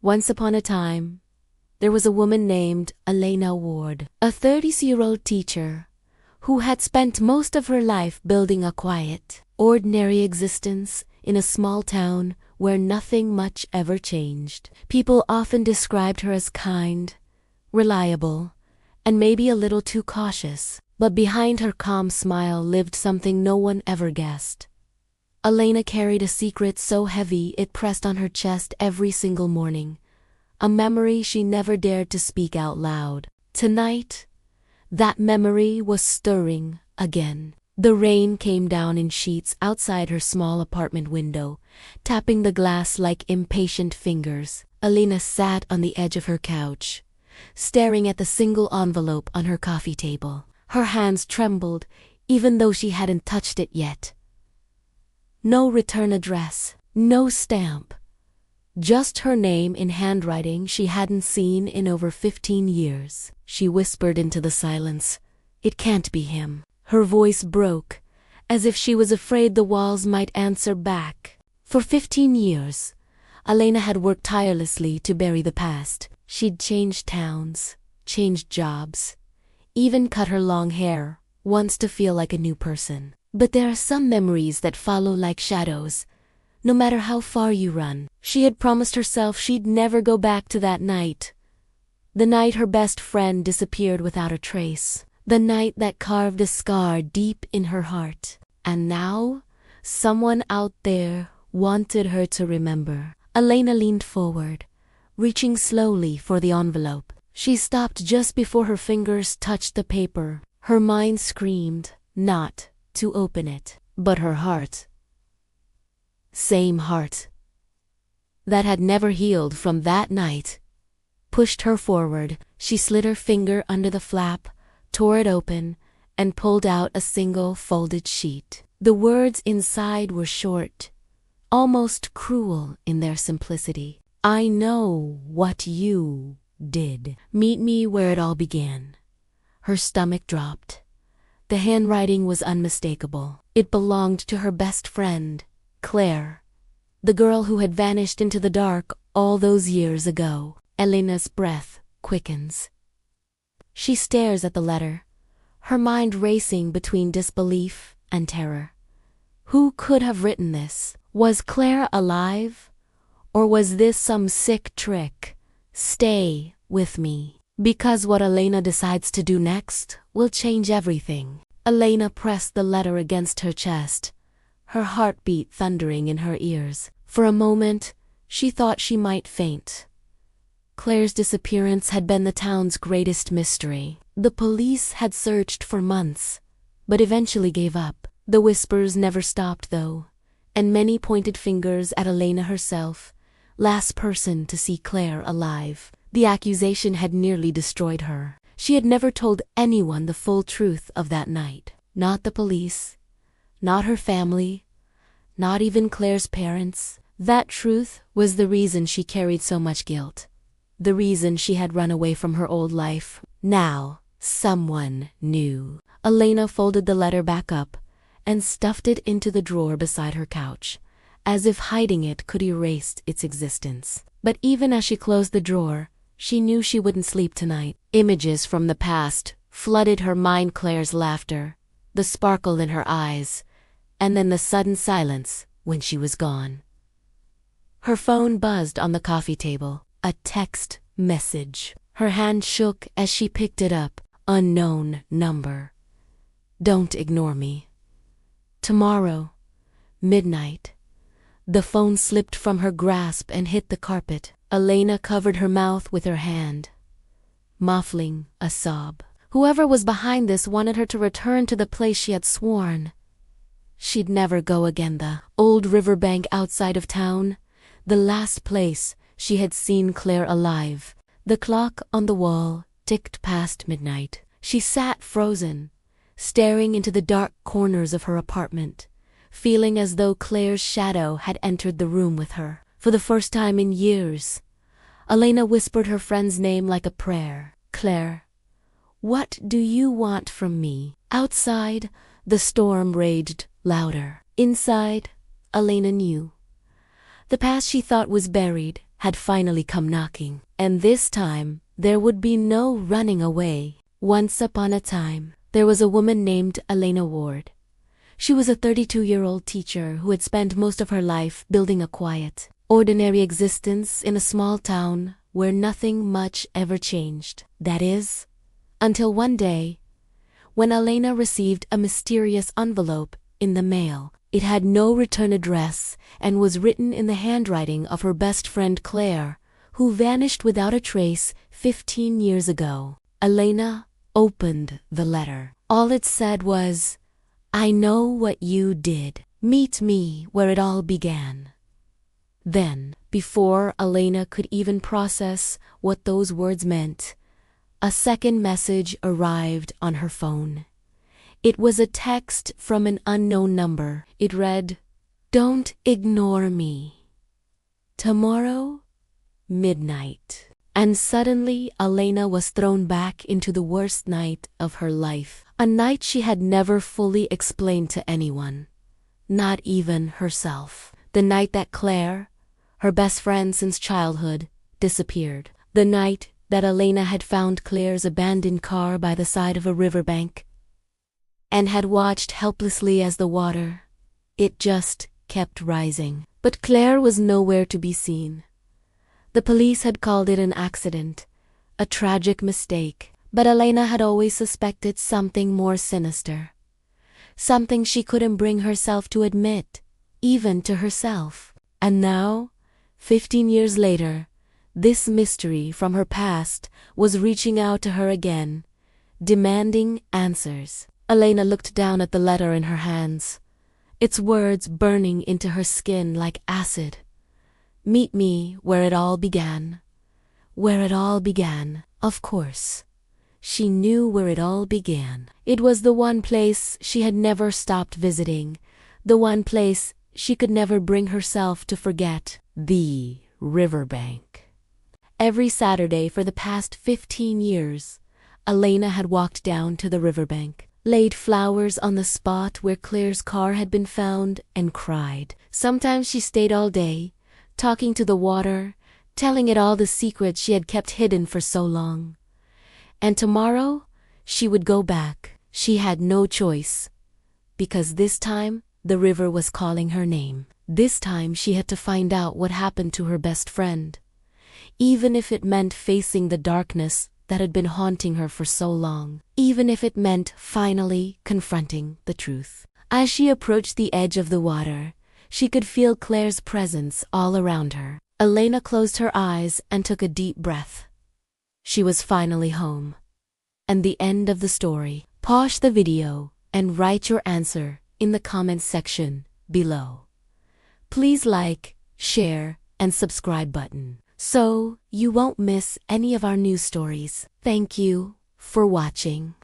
Once upon a time, there was a woman named Elena Ward, a 30-year-old teacher who had spent most of her life building a quiet, ordinary existence in a small town where nothing much ever changed. People often described her as kind, reliable, and maybe a little too cautious, but behind her calm smile lived something no one ever guessed. Elena carried a secret so heavy it pressed on her chest every single morning, a memory she never dared to speak out loud. Tonight, that memory was stirring again. The rain came down in sheets outside her small apartment window, tapping the glass like impatient fingers. Elena sat on the edge of her couch, staring at the single envelope on her coffee table. Her hands trembled, even though she hadn't touched it yet. No return address, no stamp. Just her name in handwriting she hadn't seen in over 15 years. She whispered into the silence, "It can't be him." Her voice broke, as if she was afraid the walls might answer back. For 15 years, Elena had worked tirelessly to bury the past. She'd changed towns, changed jobs, even cut her long hair once to feel like a new person. But there are some memories that follow like shadows, no matter how far you run. She had promised herself she'd never go back to that night. The night her best friend disappeared without a trace. The night that carved a scar deep in her heart. And now, someone out there wanted her to remember. Elena leaned forward, reaching slowly for the envelope. She stopped just before her fingers touched the paper. Her mind screamed, not to open it, but her heart, same heart that had never healed from that night, pushed her forward. She slid her finger under the flap, tore it open, and pulled out a single folded sheet. The words inside were short, almost cruel in their simplicity. "I know what you did. Meet me where it all began." Her stomach dropped. The handwriting was unmistakable. It belonged to her best friend, Claire, the girl who had vanished into the dark all those years ago. Elena's breath quickens. She stares at the letter, her mind racing between disbelief and terror. Who could have written this? Was Claire alive? Or was this some sick trick? Stay with me, because what Elena decides to do next will change everything. Elena pressed the letter against her chest, her heartbeat thundering in her ears. For a moment, she thought she might faint. Claire's disappearance had been the town's greatest mystery. The police had searched for months, but eventually gave up. The whispers never stopped, though, and many pointed fingers at Elena herself, last person to see Claire alive. The accusation had nearly destroyed her. She had never told anyone the full truth of that night. Not the police, not her family, not even Claire's parents. That truth was the reason she carried so much guilt. The reason she had run away from her old life. Now, someone knew. Elena folded the letter back up and stuffed it into the drawer beside her couch, as if hiding it could erase its existence. But even as she closed the drawer, she knew she wouldn't sleep tonight. Images from the past flooded her mind. Claire's laughter, the sparkle in her eyes, and then the sudden silence when she was gone. Her phone buzzed on the coffee table. A text message. Her hand shook as she picked it up. Unknown number. "Don't ignore me. Tomorrow, midnight." The phone slipped from her grasp and hit the carpet. Elena covered her mouth with her hand, muffling a sob. Whoever was behind this wanted her to return to the place she had sworn she'd never go again. The old riverbank outside of town, the last place she had seen Claire alive. The clock on the wall ticked past midnight. She sat frozen, staring into the dark corners of her apartment, feeling as though Claire's shadow had entered the room with her. For the first time in years, Elena whispered her friend's name like a prayer. "Claire, what do you want from me?" Outside, the storm raged louder. Inside, Elena knew. The past she thought was buried had finally come knocking. And this time, there would be no running away. Once upon a time, there was a woman named Elena Ward. She was a 32-year-old teacher who had spent most of her life building a quiet, ordinary existence in a small town where nothing much ever changed. That is, until one day, when Elena received a mysterious envelope in the mail. It had no return address and was written in the handwriting of her best friend Claire, who vanished without a trace 15 years ago. Elena opened the letter. All it said was, "I know what you did. Meet me where it all began." Then, before Elena could even process what those words meant, a second message arrived on her phone. It was a text from an unknown number. It read, "Don't ignore me. Tomorrow, midnight." And suddenly, Elena was thrown back into the worst night of her life. A night she had never fully explained to anyone, not even herself. The night that Claire, her best friend since childhood, disappeared. The night that Elena had found Claire's abandoned car by the side of a riverbank and had watched helplessly as the water, it just kept rising. But Claire was nowhere to be seen. The police had called it an accident, a tragic mistake, but Elena had always suspected something more sinister, something she couldn't bring herself to admit, even to herself. And now, 15 years later, this mystery from her past was reaching out to her again, demanding answers. Elena looked down at the letter in her hands, its words burning into her skin like acid. Meet me where it all began. Where it all began. Of course, she knew where it all began. It was the one place she had never stopped visiting, the one place she could never bring herself to forget. The riverbank. Every Saturday for the past 15 years, Elena had walked down to the riverbank, laid flowers on the spot where Claire's car had been found, and cried. Sometimes she stayed all day, talking to the water, telling it all the secrets she had kept hidden for so long. And tomorrow, she would go back. She had no choice, because this time, the river was calling her name. This time, she had to find out what happened to her best friend, even if it meant facing the darkness that had been haunting her for so long, even if it meant finally confronting the truth. As she approached the edge of the water, she could feel Claire's presence all around her. Elena closed her eyes and took a deep breath. She was finally home. And the end of the story. Pause the video and write your answer in the comments section below. Please like, share, and subscribe button, so you won't miss any of our new stories. Thank you for watching.